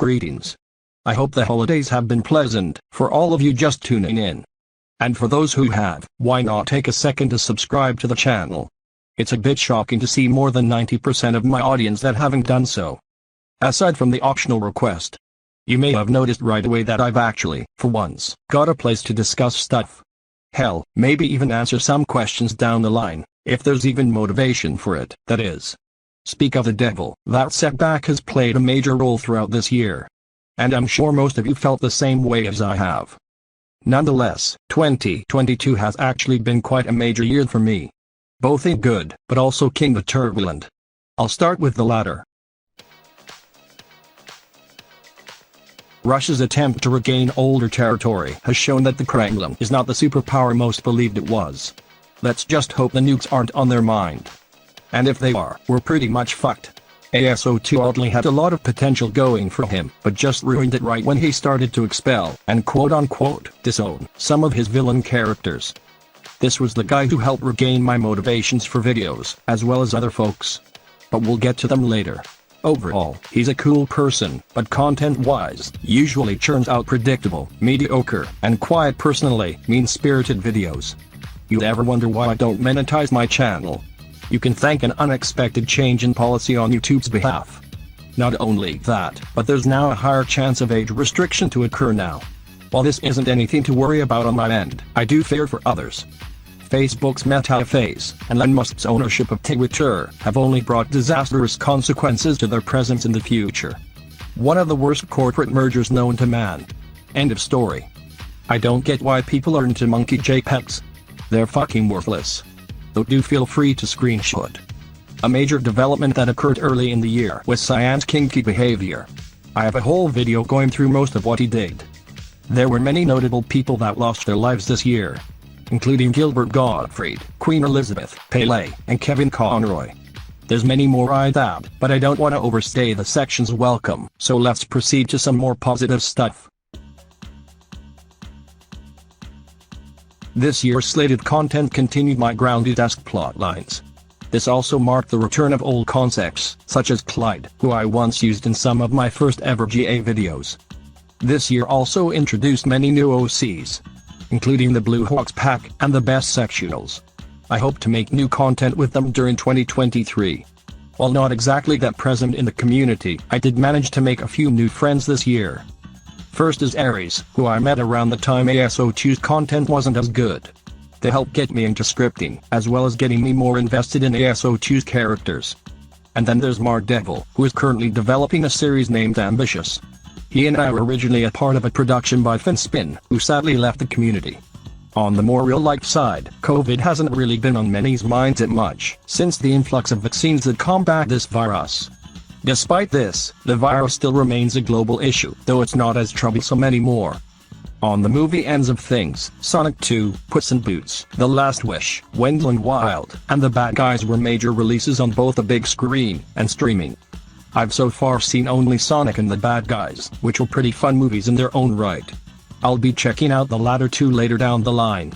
Greetings. I hope the holidays have been pleasant for all of you just tuning in. And for those who have, why not take a second to subscribe to the channel? It's a bit shocking to see more than 90% of my audience that haven't done so. Aside from the optional request, you may have noticed right away that I've actually, for once, got a place to discuss stuff. Hell, maybe even answer some questions down the line, if there's even motivation for it, that is. Speak of the devil, that setback has played a major role throughout this year. And I'm sure most of you felt the same way as I have. Nonetheless, 2022 has actually been quite a major year for me. Both in good, but also king the turbulent. I'll start with the latter. Russia's attempt to regain older territory has shown that the Kremlin is not the superpower most believed it was. Let's just hope the nukes aren't on their mind. And if they are, we're pretty much fucked. ASO2 oddly had a lot of potential going for him, but just ruined it right when he started to expel, and quote-unquote, disown, some of his villain characters. This was the guy who helped regain my motivations for videos, as well as other folks. But we'll get to them later. Overall, he's a cool person, but content-wise, usually churns out predictable, mediocre, and quiet personally, mean-spirited videos. You ever wonder why I don't monetize my channel? You can thank an unexpected change in policy on YouTube's behalf. Not only that, but there's now a higher chance of age restriction to occur now. While this isn't anything to worry about on my end, I do fear for others. Facebook's Meta phase, and Elon Musk's ownership of Twitter, have only brought disastrous consequences to their presence in the future. One of the worst corporate mergers known to man. End of story. I don't get why people are into monkey JPEGs. They're fucking worthless. Though do feel free to screenshot. A major development that occurred early in the year was Cyan's kinky behavior. I have a whole video going through most of what he did. There were many notable people that lost their lives this year, including Gilbert Gottfried, Queen Elizabeth, Pele, and Kevin Conroy. There's many more I'd add, but I don't want to overstay the section's welcome, so let's proceed to some more positive stuff. This year's slated content continued my grounded-esque plotlines. This also marked the return of old concepts, such as Clyde, who I once used in some of my first ever GA videos. This year also introduced many new OCs, including the Blue Hawks pack and the best sectionals. I hope to make new content with them during 2023. While not exactly that present in the community, I did manage to make a few new friends this year. First is Aries, who I met around the time ASO2's content wasn't as good. They helped get me into scripting, as well as getting me more invested in ASO2's characters. And then there's Mardevil, who is currently developing a series named Ambitious. He and I were originally a part of a production by Finspin, who sadly left the community. On the more real-life side, COVID hasn't really been on many's minds that much, since the influx of vaccines that combat this virus. Despite this, the virus still remains a global issue, though it's not as troublesome anymore. On the movie ends of things, Sonic 2, Puss in Boots, The Last Wish, Wendell and Wild, and The Bad Guys were major releases on both the big screen and streaming. I've so far seen only Sonic and The Bad Guys, which were pretty fun movies in their own right. I'll be checking out the latter two later down the line.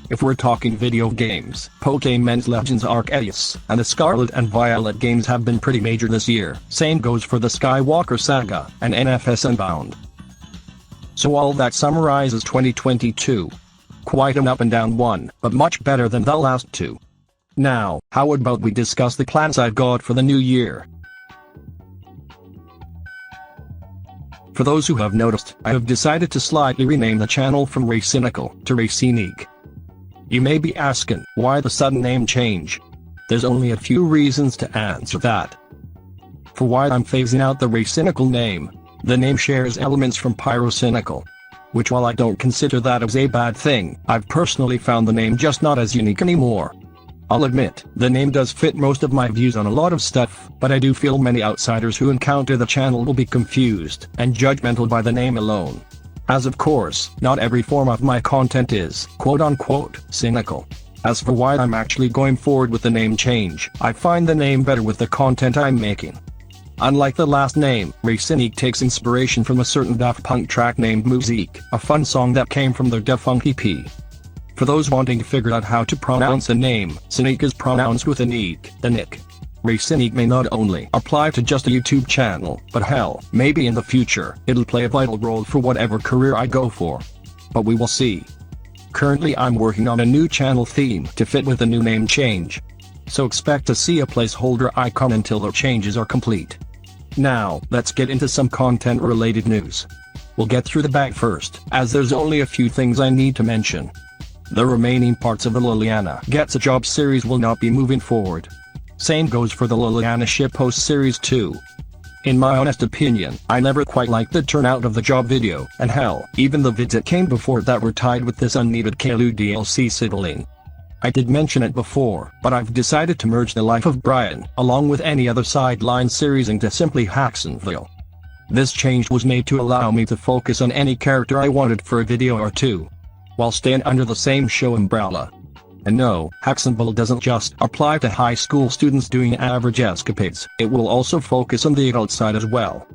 If we're talking video games, Pokémon Legends Arceus and the Scarlet and Violet games have been pretty major this year. Same goes for the Skywalker Saga and NFS Unbound. So all that summarizes 2022. Quite an up and down one, but much better than the last two. Now, how about we discuss the plans I've got for the new year? For those who have noticed, I have decided to slightly rename the channel from Raycynical to Raycynique. You may be asking, why the sudden name change? There's only a few reasons to answer that. For why I'm phasing out the Raycynical name, the name shares elements from Pyrocynical, which while I don't consider that as a bad thing, I've personally found the name just not as unique anymore. I'll admit, the name does fit most of my views on a lot of stuff, but I do feel many outsiders who encounter the channel will be confused and judgmental by the name alone. As of course, not every form of my content is, quote-unquote, cynical. As for why I'm actually going forward with the name change, I find the name better with the content I'm making. Unlike the last name, Raycynique takes inspiration from a certain Daft Punk track named Musique, a fun song that came from their Daft Punk EP. For those wanting to figure out how to pronounce a name, Cynique is pronounced with an eek, the nick. Raycynique may not only apply to just a YouTube channel, but hell, maybe in the future, it'll play a vital role for whatever career I go for. But we will see. Currently I'm working on a new channel theme to fit with the new name change. So expect to see a placeholder icon until the changes are complete. Now, let's get into some content related news. We'll get through the bag first, as there's only a few things I need to mention. The remaining parts of the Liliana Gets a Job series will not be moving forward. Same goes for the Liliana Shitpost series too. In my honest opinion, I never quite liked the turnout of the job video, and hell, even the vids that came before that were tied with this unneeded Kalu DLC sidling. I did mention it before, but I've decided to merge the life of Brian, along with any other sideline series into simply Hacksonville. This change was made to allow me to focus on any character I wanted for a video or two, while staying under the same show umbrella. And no, Hacksonville doesn't just apply to high school students doing average escapades, it will also focus on the adult side as well.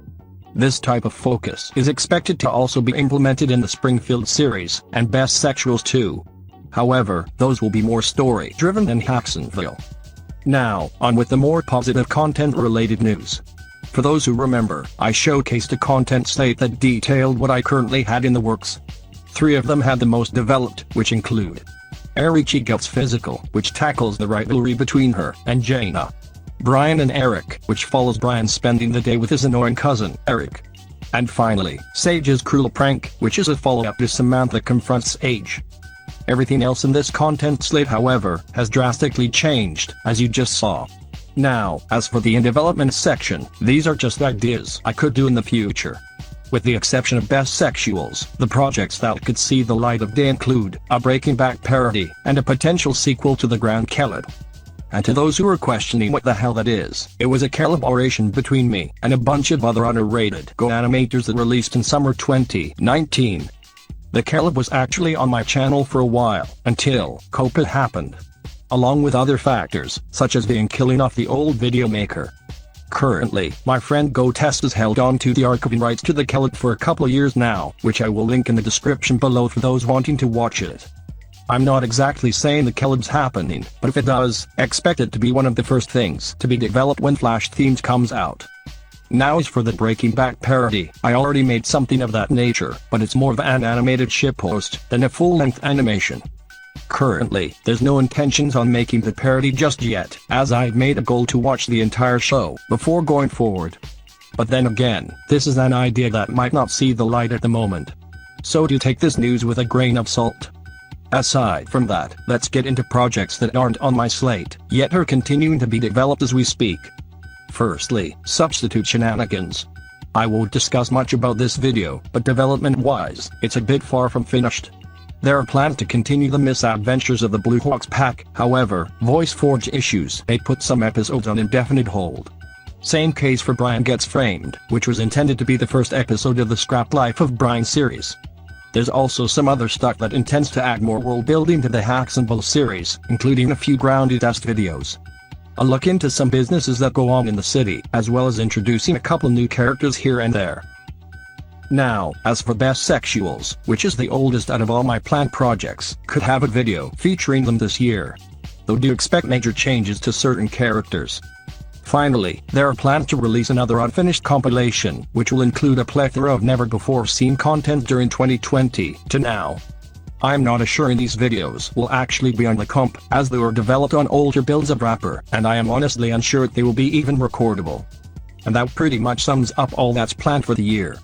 This type of focus is expected to also be implemented in the Springfield series, and Best Sexuals too. However, those will be more story-driven than Hacksonville. Now, on with the more positive content-related news. For those who remember, I showcased a content slate that detailed what I currently had in the works. 3 of them had the most developed, which include Raycynique Gets Physical, which tackles the rivalry between her and Jaina. Brian and Eric, which follows Brian spending the day with his annoying cousin, Eric. And finally, Sage's Cruel Prank, which is a follow-up to Samantha Confronts Sage. Everything else in this content slate, however, has drastically changed, as you just saw. Now, as for the in development section, these are just ideas I could do in the future. With the exception of Best Sexuals, the projects that could see the light of day include a Breaking Back parody, and a potential sequel to the Grand Caleb. And to those who are questioning what the hell that is, it was a collaboration between me and a bunch of other underrated Go animators that released in summer 2019. The Caleb was actually on my channel for a while, until COVID happened. Along with other factors, such as being killing off the old video maker. Currently, my friend GoTest has held on to the archiving rights to the Caleb for a couple of years now, which I will link in the description below for those wanting to watch it. I'm not exactly saying the Caleb's happening, but if it does, expect it to be one of the first things to be developed when Flash Themes comes out. Now as for the Breaking Back parody, I already made something of that nature, but it's more of an animated shitpost than a full-length animation. Currently, there's no intentions on making the parody just yet, as I've made a goal to watch the entire show before going forward. But then again, this is an idea that might not see the light at the moment. So do take this news with a grain of salt. Aside from that, let's get into projects that aren't on my slate, yet are continuing to be developed as we speak. Firstly, Substitute Shenanigans. I won't discuss much about this video, but development-wise, it's a bit far from finished. There are plans to continue the misadventures of the Blue Hawks pack, however, VoiceForge issues may put some episodes on indefinite hold. Same case for Brian Gets Framed, which was intended to be the first episode of the Scrap Life of Brian series. There's also some other stuff that intends to add more world building to the Hacksonville series, including a few grounded test videos. A look into some businesses that go on in the city, as well as introducing a couple new characters here and there. Now, as for Best Sexuals, which is the oldest out of all my planned projects, could have a video featuring them this year. Though do expect major changes to certain characters. Finally, there are plans to release another unfinished compilation, which will include a plethora of never-before-seen content during 2020 to now. I'm not assuring these videos will actually be on the comp, as they were developed on older builds of Wrapper, and I am honestly unsure if they will be even recordable. And that pretty much sums up all that's planned for the year.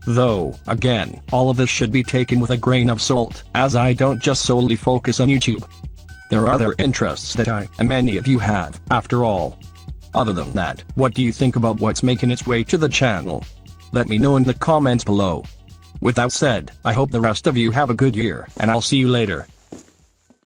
Though, again, all of this should be taken with a grain of salt, as I don't just solely focus on YouTube. There are other interests that I, and many of you have, after all. Other than that, what do you think about what's making its way to the channel? Let me know in the comments below. With that said, I hope the rest of you have a good year, and I'll see you later.